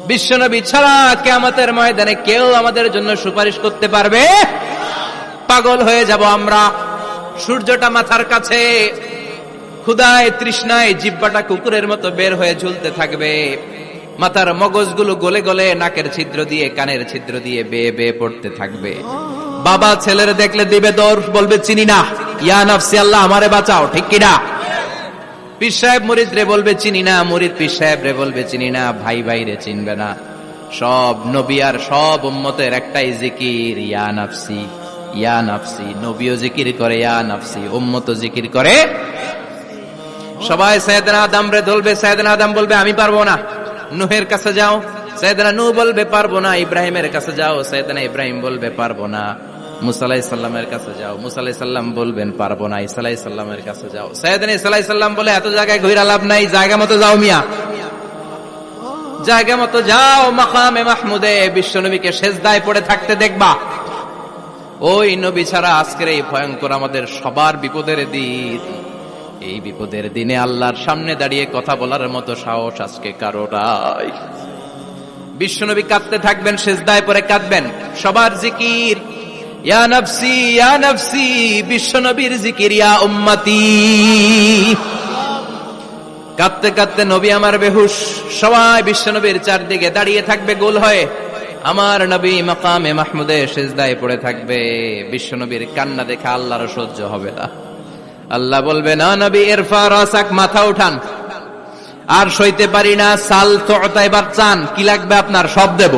বিশ্বনবী ছাড়া কিয়ামতের ময়দানে কেউ আমাদের জন্য সুপারিশ করতে পারবে? পাগল হয়ে যাব আমরা। সূর্যটা মাথার কাছে, ক্ষুধায় তৃষ্ণায় জিহ্বাটা কুকুরের মতো বের হয়ে ঝুলতে থাকবে, মাথার মগজগুলো গলে গলে নাকের ছিদ্র দিয়ে কানের ছিদ্র দিয়ে বেয়ে বেয়ে পড়তে থাকবে। বাবা ছেলের দেখলে দিবে দৌড়, বলবে চিনি না, ইয়া নাফসি আল্লাহ আমারে বাঁচাও, ঠিক কিনা? পীর সাহেব মুরিদ রে বলবে চিনি না, মুরিদ পীর সাহেব রে বলবে চিনি না, ভাই ভাই রে চিনবে না। সব নবী আর সব উম্মতের একটাই জিকির, ইয়া নাফসি ইয়া নাফসি। নবীও জিকির করে ইয়া নাফসি, উম্মতও জিকির করে। সবাই সাইয়েদনা আদম রে ধরবে, সাইয়েদনা আদম বলবে আমি পারবো না। নূহের কাছে যাও, সাইয়েদনা নূহ বলবে পারবো না। ইব্রাহিমের কাছে যাও, সাইয়েদনা ইব্রাহিম বলবে পারবো না। মুসা আলাইহিস সালামের কাছে যাও, মুসা আলাইহিস সালাম বলবেন পারবো না। ঈসা আলাইহিস সালামের কাছে যাও, সাইয়েদনা ঈসা আলাইহিস সালাম বলে এত জায়গায় ঘুরে লাভ নাই, জায়গা মতো যাও মিয়া, জায়গা মতো যাও। মাকামে মাহমুদে বিশ্বনবীকে সেজদায় পড়ে থাকতে দেখবা। ওই নবী ছাড়া আজকের এই ভয়ঙ্কর আমাদের সবার বিপদের দিন। এই বিপদের দিনে আল্লাহর সামনে দাঁড়িয়ে কথা বলার মতো সাহস আজকে কারো নাই। বিশ্বনবী কাঁদতে থাকবেন, সেজদায় পড়ে কাঁদবেন। সবার জিকির ইয়া নাফসি ইয়া নাফসি, বিশ্বনবীর জিকির ইয়া উম্মতি। কাঁদতে কাঁদতে নবী আমার বেহুশ, সবাই বিশ্বনবীর চারদিকে দাঁড়িয়ে থাকবে গোল হয়ে। আমার নবী মাকামে মাহমুদে সেজদায় পড়ে থাকবে। বিশ্বনবীর কান্না দেখে আল্লাহর সহ্য হবে না। আল্লাহ বলবে না নবী ইরফা রাসাক, মাথা উঠান, আর সইতে পারি না। সাল তুতা, এবার চান, কি লাগবে আপনার সব দেব।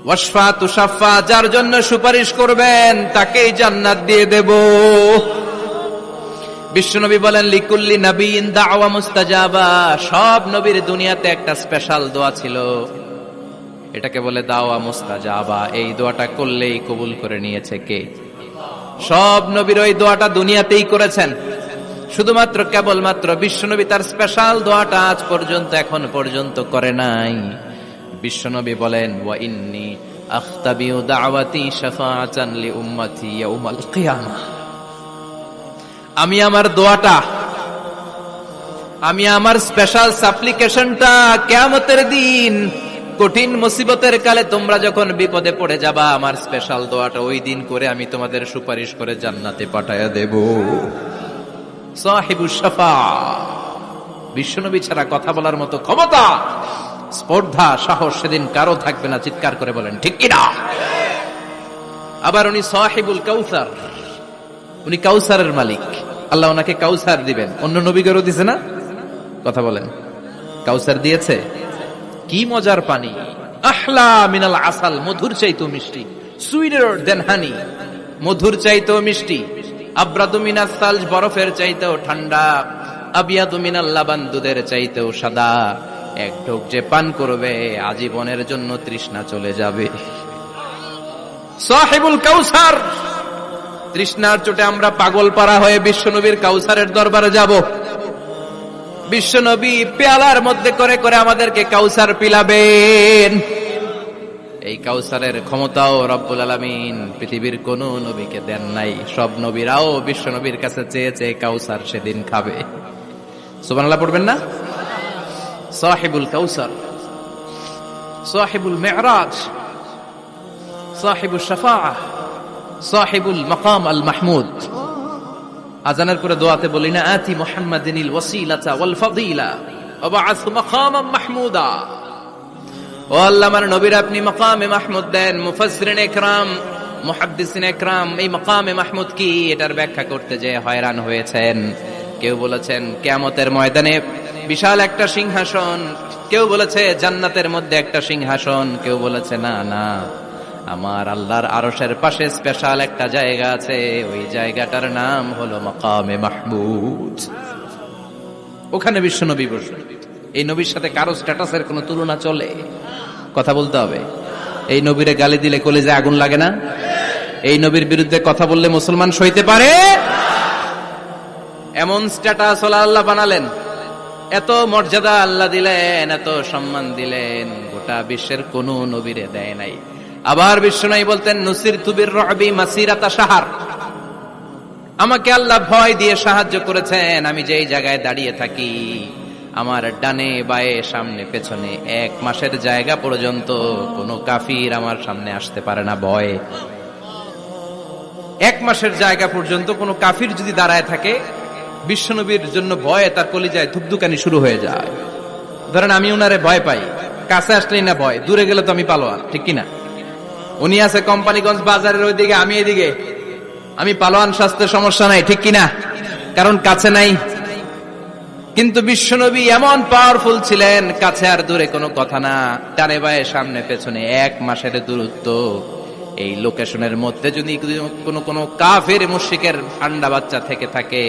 ওয়াশফা তুশাফা, যার জন্য সুপারিশ করবেন তাকেই জান্নাত দিয়ে দেব। বিশ্বনবী বলেন লিকুল্লি নবিয়্যিন দাওয়া মুস্তাজাবা, সব নবীর দুনিয়াতে একটা স্পেশাল দোয়া ছিল, এটাকে বলে দাওয়া মুস্তাজাবা। এই দোয়াটা করলেই কবুল করে নিয়েছে কে? সব নবীর ওই দোয়াটা দুনিয়াতেই করেছেন, শুধুমাত্র কেবলমাত্র বিশ্বনবী তার স্পেশাল দোয়াটা আজ পর্যন্ত এখন পর্যন্ত করে নাই। বিশ্বনবী বলেন ওয়া ইন্নী আখতাবিউ দাওয়াতি শাফাআতান লি উম্মতি ইয়াউমাল কিয়ামাহ, আমি আমার দোয়াটা, আমি আমার স্পেশাল সাপ্লিকেশনটা কিয়ামতের দিন কঠিন মুসিবতের কালে তোমরা যখন বিপদে পড়ে যাবা, আমার স্পেশাল দোয়াটা ওই দিন করে আমি তোমাদের সুপারিশ করে জান্নাতে পাঠায়া দেব। সাহিবুশ শাফা, বিশ্বনবী ছাড়া কথা বলার মতো ক্ষমতা, স্পর্ধা, সাহস সেদিন কারো থাকবে না। চিৎকার করে বলেন ঠিক কিনা? আবার উনি সাহিবুল কাউসার, উনি কাউসারের মালিক। আল্লাহ ওনাকে কাউসার দিবেন। অন্য নবীগণও দিছে না? কথা বলেন, কাউসার দিয়েছে। কি মজার পানি, আহলা মিনাল আসাল, মধুর চাইতেও মিষ্টি, সুইটার দেন হানি, মধুর চাইতেও মিষ্টি। আব্রাদু মিনাস সালজ, বরফের চাইতেও ঠান্ডা। আবিয়াদু মিনাল লাবান, দুধের চাইতেও সাদা। এক ঢোক যে পান করবে আজীবনের জন্য তৃষ্ণা চলে যাবে। সাহিবুল কাউসার, তৃষ্ণার চোটে আমরা পাগল পারা হয়ে বিশ্বনবীর কাউসারের দরবারে যাব। বিশ্বনবী পেয়ালার মধ্যে করে করে আমাদেরকে কাউসার পিলাবেন। এই কাউসারের ক্ষমতাও রব্বুল আলামিন পৃথিবীর কোন নবীকে দেন নাই। সব নবীরাও বিশ্বনবীর কাছে চেয়েছে কাউসার সেদিন খাবে। সুবহানাল্লাহ পড়বেন না? সাহিবুল কাউসার, সাহিবুল মিরাজ, সাহিবুশ শাফাআহ, সাহিবুল মাকাম আল মাহমুদ। আজানের পরে দোয়াতে বলি না, আতি মুহাম্মাদিনিল ওয়াসিলাতা ওয়াল ফাদিলা ওয়া বা'আসহু মাকামান মাহমুদা। ও আল্লাহ, আমার নবীর আপনি মাকামে মাহমুদ দেন। মুফাসসিরিন ইকরাম, মুহাদ্দিসিন ইকরাম এই মাকামে মাহমুদ কি, এটার ব্যাখ্যা করতে যে হয়রান হয়েছেন। কেউ বলেছেন কিয়ামতের ময়দানে বিশাল একটা সিংহাসন, কেউ বলেছে জান্নাতের মধ্যে একটা সিংহাসন, কেউ বলেছে না না, আমার আল্লাহর আরশের পাশে স্পেশাল একটা জায়গা আছে, ওই জায়গাটার নাম হলো মাকামে মাহমুদ। ওখানে বিশ্বনবী বসবেন। এই নবীর সাথে কারো স্ট্যাটাসের কোনো তুলনা চলে? কথা বলতে হবে। এই নবীরে গালি দিলে কলিজায় আগুন লাগে না? এই নবীর বিরুদ্ধে কথা বললে মুসলমান সইতে পারে? এমন স্ট্যাটাস হলো আল্লাহ বানালেন, এত মর্যাদা আল্লাহ দিলেন, এত সম্মান দিলেন, গোটা বিশ্বের কোন নবীরে দেয় নাই। আবার বিশ্বনবী বলতেন নুসিরতু বির-রু'বি মাসিরাতা শাহর, আমাকে আল্লাহ ভয় দিয়ে সাহায্য করেছেন। আমি যেই জায়গায় দাঁড়িয়ে থাকি আমার ডানে বায়ে সামনে পেছনে 1 মাসের জায়গা পর্যন্ত কোনো কাফির আমার সামনে আসতে পারে না ভয়ে। 1 মাসের জায়গা পর্যন্ত কোনো কাফির যদি দাঁড়ায় থাকে, বিশ্বনবীর জন্য ভয়ে তার কলিজায় ধুকধুকানি শুরু হয়ে যায়। ধরেন আমি উনারে ভয় পাই, কাছে আসলেই না ভয়, দূরে গেলে তো আমি পালোয়ান, ঠিক কিনা? উনি আছে কোম্পানিগঞ্জ বাজারের ওইদিকে, আমি এদিকে, আমি পালোয়ান, স্বাস্থ্যের সমস্যা নাই, ঠিক কিনা? কারণ কাছে নাই। কিন্তু বিশ্বনবী এমন পাওয়ারফুল ছিলেন, কাছে আর দূরে কোনো কথা না, ডানে বায়ে সামনে পেছনে 1 মাসের দূরত্ব। এই লোকেশনের মধ্যে যদি কোনো কাফের মুশরিকের ঠান্ডা বাচ্চা থেকে থাকে,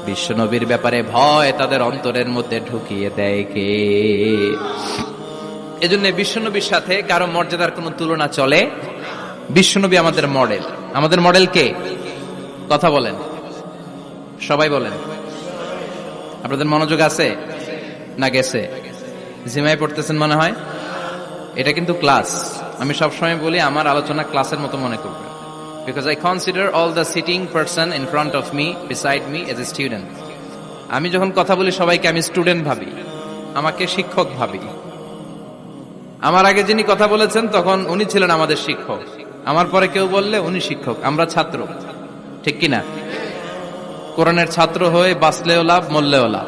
বিশ্বনবীর ব্যাপারে ভয় তাদের অন্তরের মধ্যে ঢুকিয়ে দেয় কে? এজন্য বিশ্বনবীর সাথে কারো মর্যাদার কোনো তুলনা চলে? বিশ্বনবী আমাদের মডেল। আমাদের মডেল কে? কথা বলেন, সবাই বলেন। আপনাদের মনোযোগ আছে না গেছে? জিমায় পড়তেছেন মনে হয়। এটা কিন্তু ক্লাস। আমি সবসময় বলি আমার আলোচনা ক্লাসের মতো মনে করবেন, because I consider all the sitting person in front of me, beside me as a student. আমি যখন কথা বলি সবাইকে আমি স্টুডেন্ট ভাবি, আমাকে শিক্ষক ভাবি। আমার আগে যিনি কথা বলেছেন তখন উনি ছিলেন আমাদের শিক্ষক, আমার পরে কেউ বললে উনি শিক্ষক, আমরা ছাত্র, ঠিক কিনা? কোরআনের ছাত্র হয়ে বাঁচলেও লাভ, মরলেও লাভ।